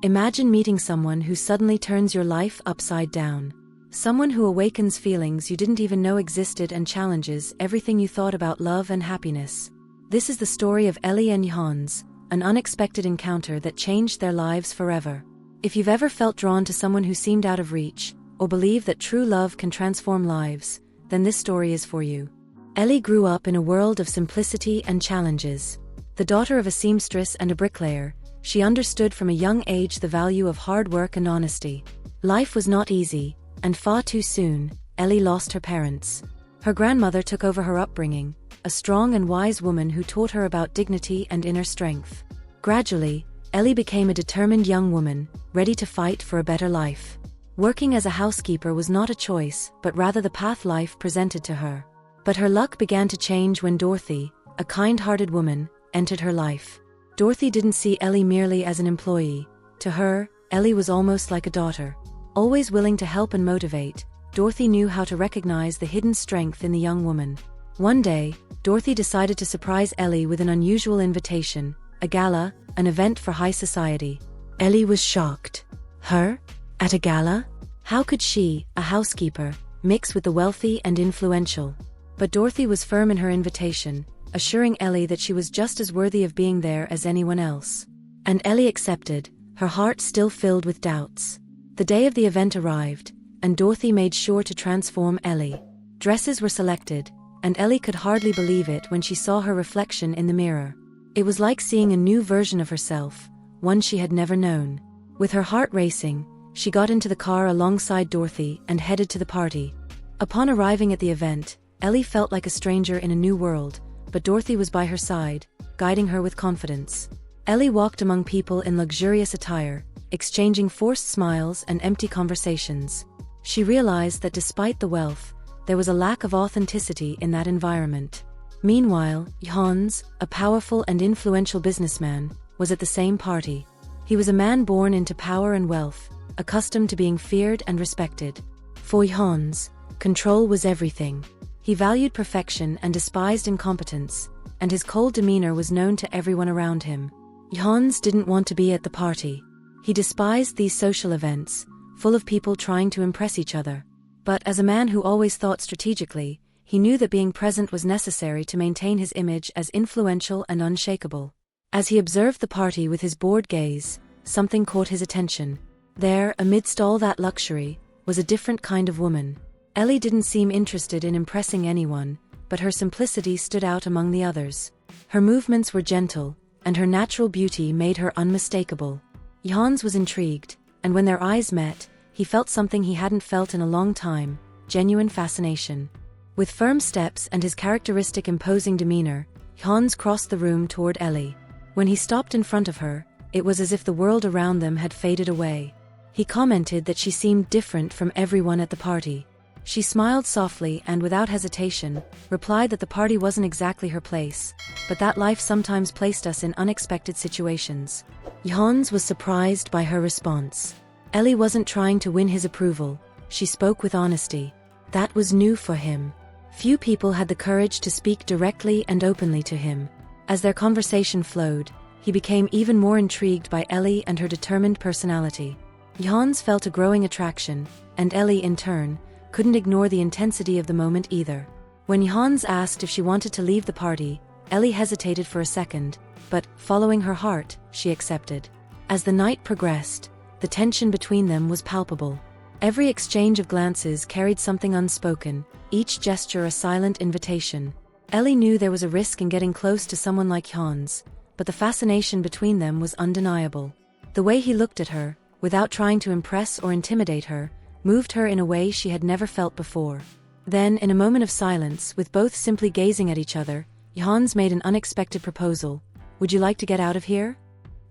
Imagine meeting someone who suddenly turns your life upside down. Someone who awakens feelings you didn't even know existed and challenges everything you thought about love and happiness. This is the story of Ellie and Jhones, an unexpected encounter that changed their lives forever. If you've ever felt drawn to someone who seemed out of reach, or believe that true love can transform lives, then this story is for you. Ellie grew up in a world of simplicity and challenges. The daughter of a seamstress and a bricklayer, she understood from a young age the value of hard work and honesty. Life was not easy, and far too soon, Ellie lost her parents. Her grandmother took over her upbringing, a strong and wise woman who taught her about dignity and inner strength. Gradually, Ellie became a determined young woman, ready to fight for a better life. Working as a housekeeper was not a choice, but rather the path life presented to her. But her luck began to change when Dorothy, a kind-hearted woman, entered her life. Dorothy didn't see Ellie merely as an employee. To her, Ellie was almost like a daughter. Always willing to help and motivate, Dorothy knew how to recognize the hidden strength in the young woman. One day, Dorothy decided to surprise Ellie with an unusual invitation, a gala, an event for high society. Ellie was shocked. Her? At a gala? How could she, a housekeeper, mix with the wealthy and influential? But Dorothy was firm in her invitation, assuring Ellie that she was just as worthy of being there as anyone else. And Ellie accepted, her heart still filled with doubts. The day of the event arrived, and Dorothy made sure to transform Ellie. Dresses were selected, and Ellie could hardly believe it when she saw her reflection in the mirror. It was like seeing a new version of herself, one she had never known. With her heart racing, she got into the car alongside Dorothy and headed to the party. Upon arriving at the event, Ellie felt like a stranger in a new world, but Dorothy was by her side, guiding her with confidence. Ellie walked among people in luxurious attire, exchanging forced smiles and empty conversations. She realized that despite the wealth, there was a lack of authenticity in that environment. Meanwhile, Jhones, a powerful and influential businessman, was at the same party. He was a man born into power and wealth, accustomed to being feared and respected. For Jhones, control was everything. He valued perfection and despised incompetence, and his cold demeanor was known to everyone around him. Jhones didn't want to be at the party. He despised these social events, full of people trying to impress each other. But as a man who always thought strategically, he knew that being present was necessary to maintain his image as influential and unshakable. As he observed the party with his bored gaze, something caught his attention. There, amidst all that luxury, was a different kind of woman. Ellie didn't seem interested in impressing anyone, but her simplicity stood out among the others. Her movements were gentle, and her natural beauty made her unmistakable. Jhones was intrigued, and when their eyes met, he felt something he hadn't felt in a long time, genuine fascination. With firm steps and his characteristic imposing demeanor, Jhones crossed the room toward Ellie. When he stopped in front of her, it was as if the world around them had faded away. He commented that she seemed different from everyone at the party. She smiled softly and without hesitation, replied that the party wasn't exactly her place, but that life sometimes placed us in unexpected situations. Jhones was surprised by her response. Ellie wasn't trying to win his approval, she spoke with honesty. That was new for him. Few people had the courage to speak directly and openly to him. As their conversation flowed, he became even more intrigued by Ellie and her determined personality. Jhones felt a growing attraction, and Ellie, in turn, couldn't ignore the intensity of the moment either. When Jhones asked if she wanted to leave the party, Ellie hesitated for a second, but, following her heart, she accepted. As the night progressed, the tension between them was palpable. Every exchange of glances carried something unspoken, each gesture a silent invitation. Ellie knew there was a risk in getting close to someone like Jhones, but the fascination between them was undeniable. The way he looked at her, without trying to impress or intimidate her, moved her in a way she had never felt before. Then, in a moment of silence, with both simply gazing at each other, Jhones made an unexpected proposal. "Would you like to get out of here?"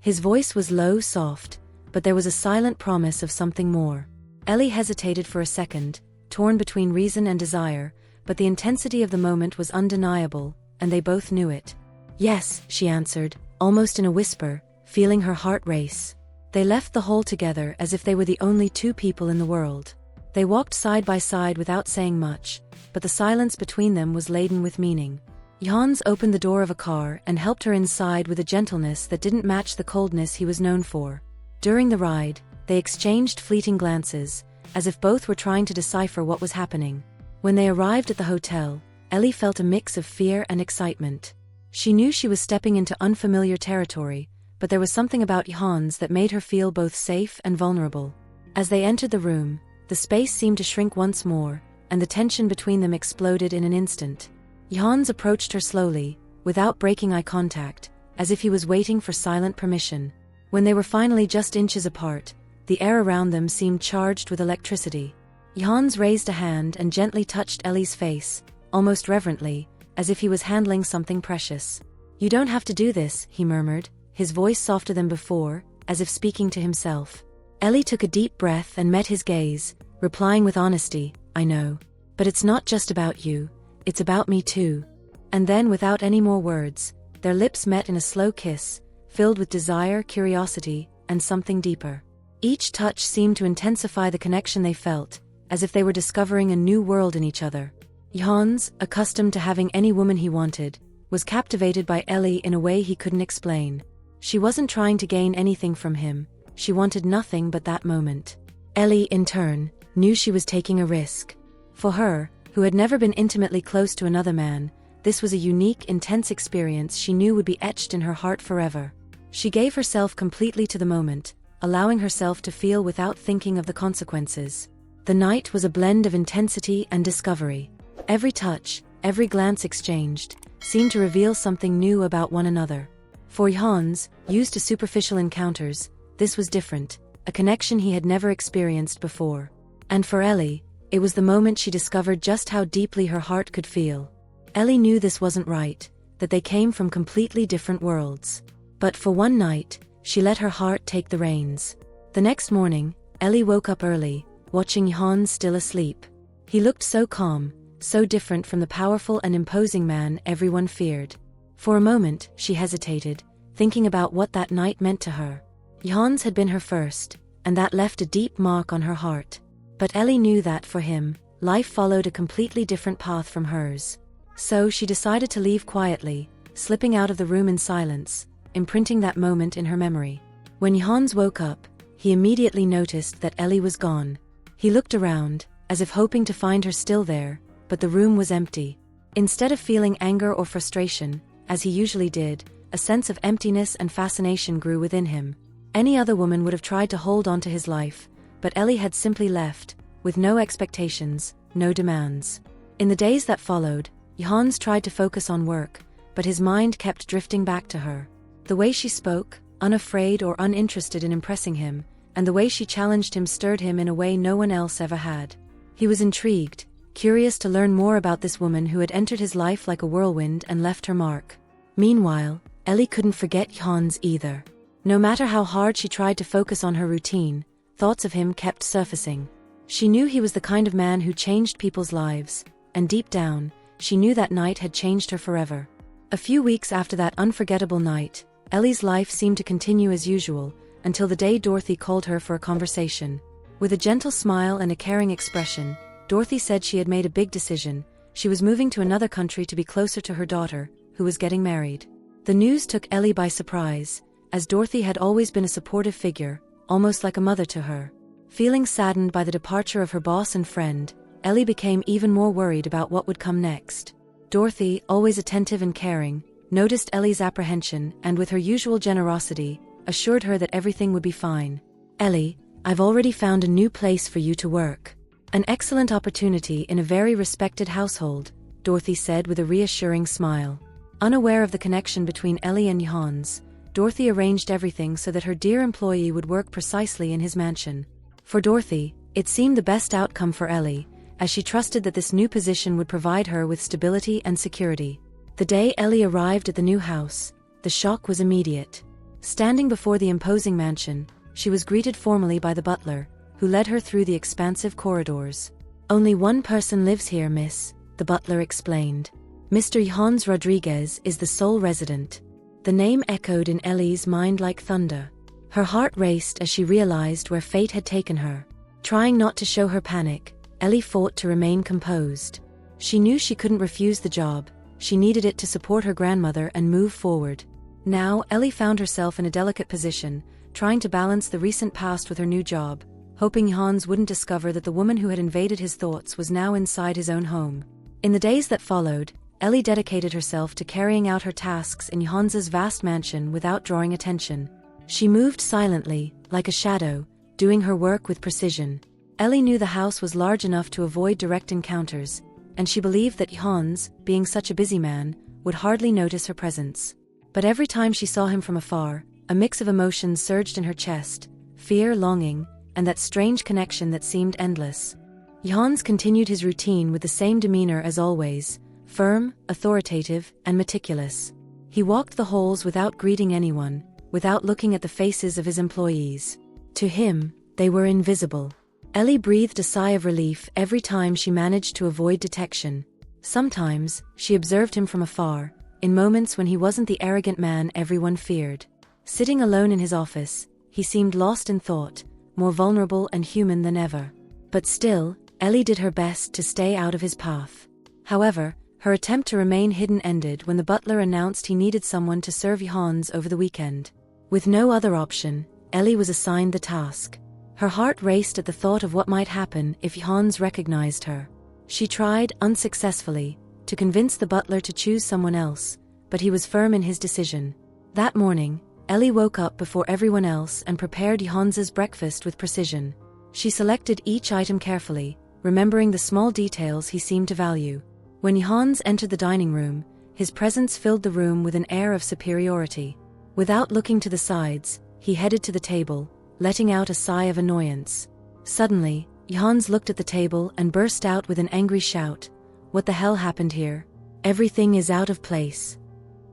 His voice was low, soft, but there was a silent promise of something more. Ellie hesitated for a second, torn between reason and desire, but the intensity of the moment was undeniable, and they both knew it. "Yes," she answered, almost in a whisper, feeling her heart race. They left the hall together as if they were the only two people in the world. They walked side by side without saying much, but the silence between them was laden with meaning. Jhones opened the door of a car and helped her inside with a gentleness that didn't match the coldness he was known for. During the ride, they exchanged fleeting glances, as if both were trying to decipher what was happening. When they arrived at the hotel, Ellie felt a mix of fear and excitement. She knew she was stepping into unfamiliar territory, but there was something about Jhones that made her feel both safe and vulnerable. As they entered the room, the space seemed to shrink once more, and the tension between them exploded in an instant. Jhones approached her slowly, without breaking eye contact, as if he was waiting for silent permission. When they were finally just inches apart, the air around them seemed charged with electricity. Jhones raised a hand and gently touched Ellie's face, almost reverently, as if he was handling something precious. "You don't have to do this," he murmured, his voice softer than before, as if speaking to himself. Ellie took a deep breath and met his gaze, replying with honesty, "I know. But it's not just about you, it's about me too." And then, without any more words, their lips met in a slow kiss, filled with desire, curiosity, and something deeper. Each touch seemed to intensify the connection they felt, as if they were discovering a new world in each other. Jhones, accustomed to having any woman he wanted, was captivated by Ellie in a way he couldn't explain. She wasn't trying to gain anything from him, she wanted nothing but that moment. Ellie, in turn, knew she was taking a risk. For her, who had never been intimately close to another man, this was a unique, intense experience she knew would be etched in her heart forever. She gave herself completely to the moment, allowing herself to feel without thinking of the consequences. The night was a blend of intensity and discovery. Every touch, every glance exchanged, seemed to reveal something new about one another. For Jhones, used to superficial encounters, this was different, a connection he had never experienced before. And for Ellie, it was the moment she discovered just how deeply her heart could feel. Ellie knew this wasn't right, that they came from completely different worlds. But for one night, she let her heart take the reins. The next morning, Ellie woke up early, watching Jhones still asleep. He looked so calm, so different from the powerful and imposing man everyone feared. For a moment, she hesitated, thinking about what that night meant to her. Jhones had been her first, and that left a deep mark on her heart. But Ellie knew that for him, life followed a completely different path from hers. So she decided to leave quietly, slipping out of the room in silence, imprinting that moment in her memory. When Jhones woke up, he immediately noticed that Ellie was gone. He looked around, as if hoping to find her still there, but the room was empty. Instead of feeling anger or frustration, as he usually did, a sense of emptiness and fascination grew within him. Any other woman would have tried to hold on to his life, but Ellie had simply left, with no expectations, no demands. In the days that followed, Jhones tried to focus on work, but his mind kept drifting back to her. The way she spoke, unafraid or uninterested in impressing him, and the way she challenged him stirred him in a way no one else ever had. He was intrigued, curious to learn more about this woman who had entered his life like a whirlwind and left her mark. Meanwhile, Ellie couldn't forget Jhones either. No matter how hard she tried to focus on her routine, thoughts of him kept surfacing. She knew he was the kind of man who changed people's lives, and deep down, she knew that night had changed her forever. A few weeks after that unforgettable night, Ellie's life seemed to continue as usual, until the day Dorothy called her for a conversation. With a gentle smile and a caring expression, Dorothy said she had made a big decision. She was moving to another country to be closer to her daughter, who was getting married. The news took Ellie by surprise, as Dorothy had always been a supportive figure, almost like a mother to her. Feeling saddened by the departure of her boss and friend, Ellie became even more worried about what would come next. Dorothy, always attentive and caring, noticed Ellie's apprehension and, with her usual generosity, assured her that everything would be fine. "Ellie, I've already found a new place for you to work. An excellent opportunity in a very respected household," Dorothy said with a reassuring smile. Unaware of the connection between Ellie and Jhones, Dorothy arranged everything so that her dear employee would work precisely in his mansion. For Dorothy, it seemed the best outcome for Ellie, as she trusted that this new position would provide her with stability and security. The day Ellie arrived at the new house, the shock was immediate. Standing before the imposing mansion, she was greeted formally by the butler, who led her through the expansive corridors. "Only one person lives here, miss," the butler explained. "Mr. Jhones Rodriguez is the sole resident." The name echoed in Ellie's mind like thunder. Her heart raced as she realized where fate had taken her. Trying not to show her panic, Ellie fought to remain composed. She knew she couldn't refuse the job, she needed it to support her grandmother and move forward. Now, Ellie found herself in a delicate position, trying to balance the recent past with her new job, hoping Jhones wouldn't discover that the woman who had invaded his thoughts was now inside his own home. In the days that followed, Ellie dedicated herself to carrying out her tasks in Jhones's vast mansion without drawing attention. She moved silently, like a shadow, doing her work with precision. Ellie knew the house was large enough to avoid direct encounters, and she believed that Jhones, being such a busy man, would hardly notice her presence. But every time she saw him from afar, a mix of emotions surged in her chest: fear, longing, and that strange connection that seemed endless. Jhones continued his routine with the same demeanor as always, firm, authoritative, and meticulous. He walked the halls without greeting anyone, without looking at the faces of his employees. To him, they were invisible. Ellie breathed a sigh of relief every time she managed to avoid detection. Sometimes, she observed him from afar, in moments when he wasn't the arrogant man everyone feared. Sitting alone in his office, he seemed lost in thought, more vulnerable and human than ever. But still, Ellie did her best to stay out of his path. However, her attempt to remain hidden ended when the butler announced he needed someone to serve Jhones over the weekend. With no other option, Ellie was assigned the task. Her heart raced at the thought of what might happen if Jhones recognized her. She tried, unsuccessfully, to convince the butler to choose someone else, but he was firm in his decision. That morning, Ellie woke up before everyone else and prepared Jhones's breakfast with precision. She selected each item carefully, remembering the small details he seemed to value. When Jhones entered the dining room, his presence filled the room with an air of superiority. Without looking to the sides, he headed to the table, letting out a sigh of annoyance. Suddenly, Jhones looked at the table and burst out with an angry shout. "What the hell happened here? Everything is out of place."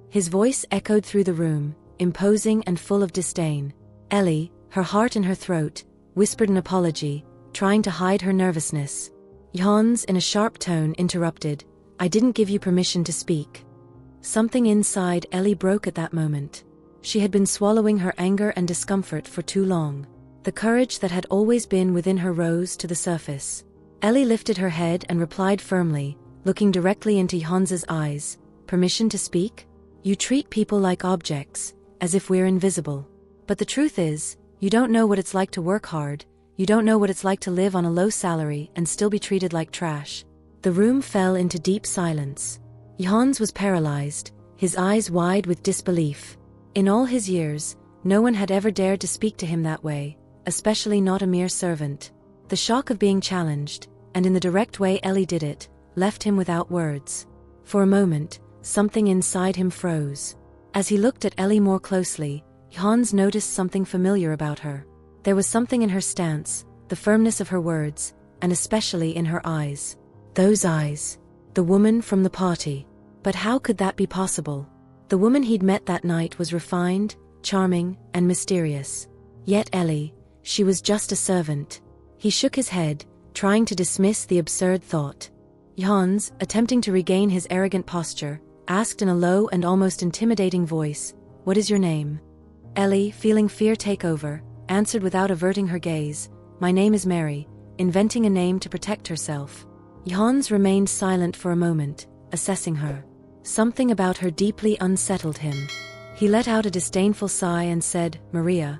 His voice echoed through the room, imposing and full of disdain. Ellie, her heart in her throat, whispered an apology, trying to hide her nervousness. Jhones, in a sharp tone, interrupted. "I didn't give you permission to speak." Something inside Ellie broke at that moment. She had been swallowing her anger and discomfort for too long. The courage that had always been within her rose to the surface. Ellie lifted her head and replied firmly, looking directly into Jhones's eyes. "Permission to speak? You treat people like objects, as if we're invisible. But the truth is, you don't know what it's like to work hard, you don't know what it's like to live on a low salary and still be treated like trash." The room fell into deep silence. Jhones was paralyzed, his eyes wide with disbelief. In all his years, no one had ever dared to speak to him that way, especially not a mere servant. The shock of being challenged, and in the direct way Ellie did it, left him without words. For a moment, something inside him froze. As he looked at Ellie more closely, Jhones noticed something familiar about her. There was something in her stance, the firmness of her words, and especially in her eyes. Those eyes. The woman from the party. But how could that be possible? The woman he'd met that night was refined, charming, and mysterious. Yet Ellie, she was just a servant. He shook his head, trying to dismiss the absurd thought. Jhones, attempting to regain his arrogant posture, asked in a low and almost intimidating voice, "What is your name?" Ellie, feeling fear take over, answered without averting her gaze, "My name is Mary," inventing a name to protect herself. Jhones remained silent for a moment, assessing her. Something about her deeply unsettled him. He let out a disdainful sigh and said, "Maria,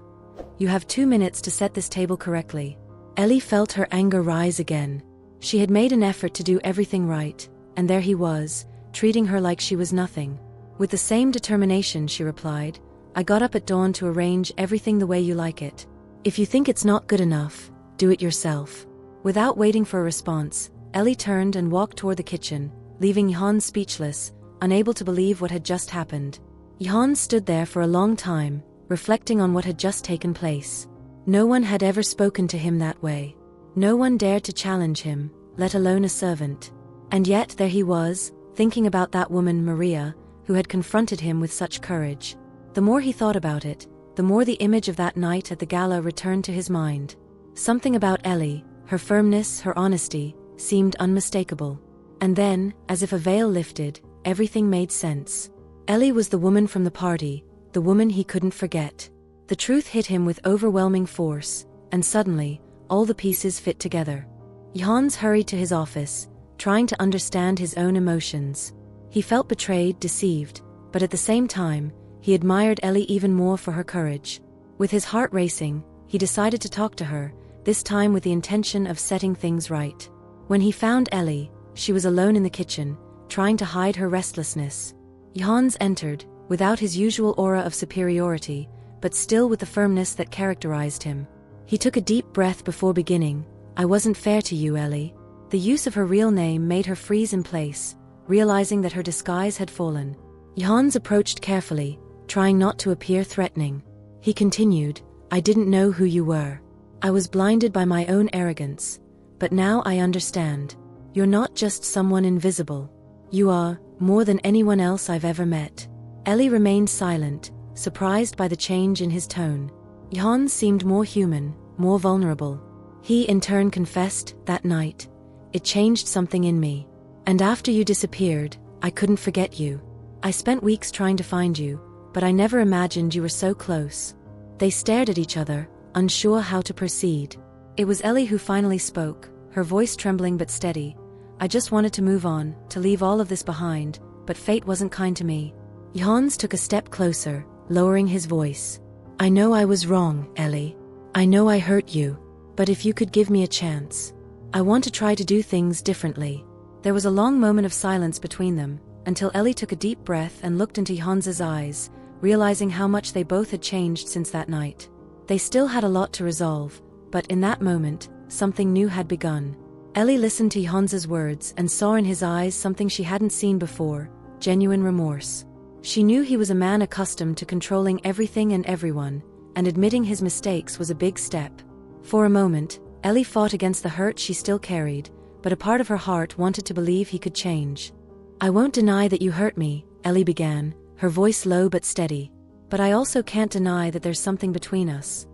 you have 2 minutes to set this table correctly." Ellie felt her anger rise again. She had made an effort to do everything right, and there he was, treating her like she was nothing. With the same determination she replied, "I got up at dawn to arrange everything the way you like it. If you think it's not good enough, do it yourself." Without waiting for a response, Ellie turned and walked toward the kitchen, leaving Jhones speechless, unable to believe what had just happened. Jhones stood there for a long time, reflecting on what had just taken place. No one had ever spoken to him that way. No one dared to challenge him, let alone a servant. And yet there he was, thinking about that woman Maria, who had confronted him with such courage. The more he thought about it, the more the image of that night at the gala returned to his mind. Something about Ellie, her firmness, her honesty, seemed unmistakable. And then, as if a veil lifted, everything made sense. Ellie was the woman from the party, the woman he couldn't forget. The truth hit him with overwhelming force, and suddenly, all the pieces fit together. Jhones hurried to his office, trying to understand his own emotions. He felt betrayed, deceived, but at the same time, he admired Ellie even more for her courage. With his heart racing, he decided to talk to her, this time with the intention of setting things right. When he found Ellie, she was alone in the kitchen, trying to hide her restlessness. Jhones entered, without his usual aura of superiority, but still with the firmness that characterized him. He took a deep breath before beginning. "I wasn't fair to you, Ellie." The use of her real name made her freeze in place, realizing that her disguise had fallen. Jhones approached carefully, trying not to appear threatening. He continued, "I didn't know who you were. I was blinded by my own arrogance. But now I understand. You're not just someone invisible. You are more than anyone else I've ever met." Ellie remained silent, surprised by the change in his tone. Jhones seemed more human, more vulnerable. He in turn confessed, "That night, it changed something in me. And after you disappeared, I couldn't forget you. I spent weeks trying to find you, but I never imagined you were so close." They stared at each other, unsure how to proceed. It was Ellie who finally spoke, her voice trembling but steady. "I just wanted to move on, to leave all of this behind, but fate wasn't kind to me." Jhones took a step closer, lowering his voice. "I know I was wrong, Ellie. I know I hurt you. But if you could give me a chance, I want to try to do things differently." There was a long moment of silence between them, until Ellie took a deep breath and looked into Jhones's eyes, realizing how much they both had changed since that night. They still had a lot to resolve, but in that moment, something new had begun. Ellie listened to Jhones's words and saw in his eyes something she hadn't seen before: genuine remorse. She knew he was a man accustomed to controlling everything and everyone, and admitting his mistakes was a big step. For a moment, Ellie fought against the hurt she still carried, but a part of her heart wanted to believe he could change. "I won't deny that you hurt me," Ellie began, her voice low but steady. "But I also can't deny that there's something between us.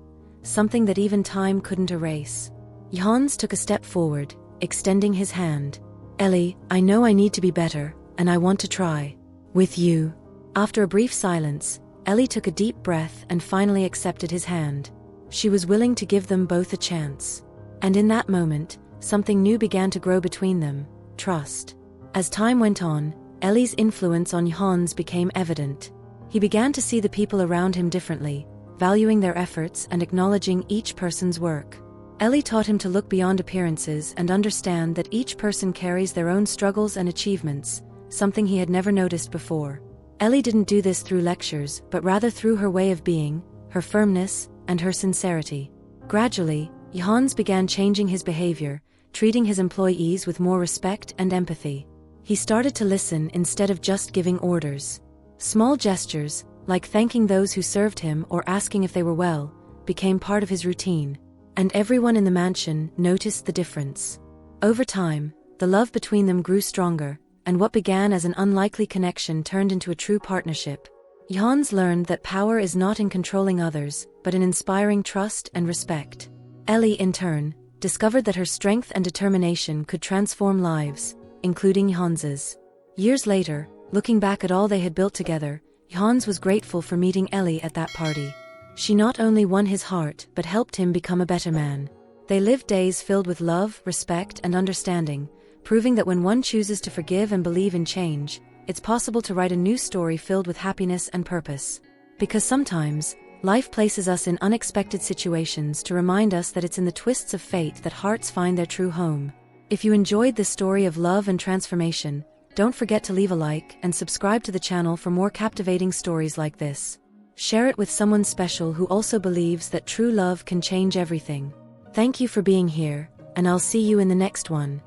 Something that even time couldn't erase." Jhones took a step forward, extending his hand. "Ellie, I know I need to be better, and I want to try. With you." After a brief silence, Ellie took a deep breath and finally accepted his hand. She was willing to give them both a chance. And in that moment, something new began to grow between them: trust. As time went on, Ellie's influence on Jhones became evident. He began to see the people around him differently, valuing their efforts and acknowledging each person's work. Ellie taught him to look beyond appearances and understand that each person carries their own struggles and achievements, something he had never noticed before. Ellie didn't do this through lectures, but rather through her way of being, her firmness, and her sincerity. Gradually, Jhones began changing his behavior, treating his employees with more respect and empathy. He started to listen instead of just giving orders. Small gestures, like thanking those who served him or asking if they were well, became part of his routine. And everyone in the mansion noticed the difference. Over time, the love between them grew stronger, and what began as an unlikely connection turned into a true partnership. Jhones learned that power is not in controlling others, but in inspiring trust and respect. Ellie, in turn, discovered that her strength and determination could transform lives, including Jhones's. Years later, looking back at all they had built together, Jhones was grateful for meeting Ellie at that party. She not only won his heart but helped him become a better man. They lived days filled with love, respect, and understanding, proving that when one chooses to forgive and believe in change, it's possible to write a new story filled with happiness and purpose. Because sometimes, life places us in unexpected situations to remind us that it's in the twists of fate that hearts find their true home. If you enjoyed this story of love and transformation, don't forget to leave a like and subscribe to the channel for more captivating stories like this. Share it with someone special who also believes that true love can change everything. Thank you for being here, and I'll see you in the next one.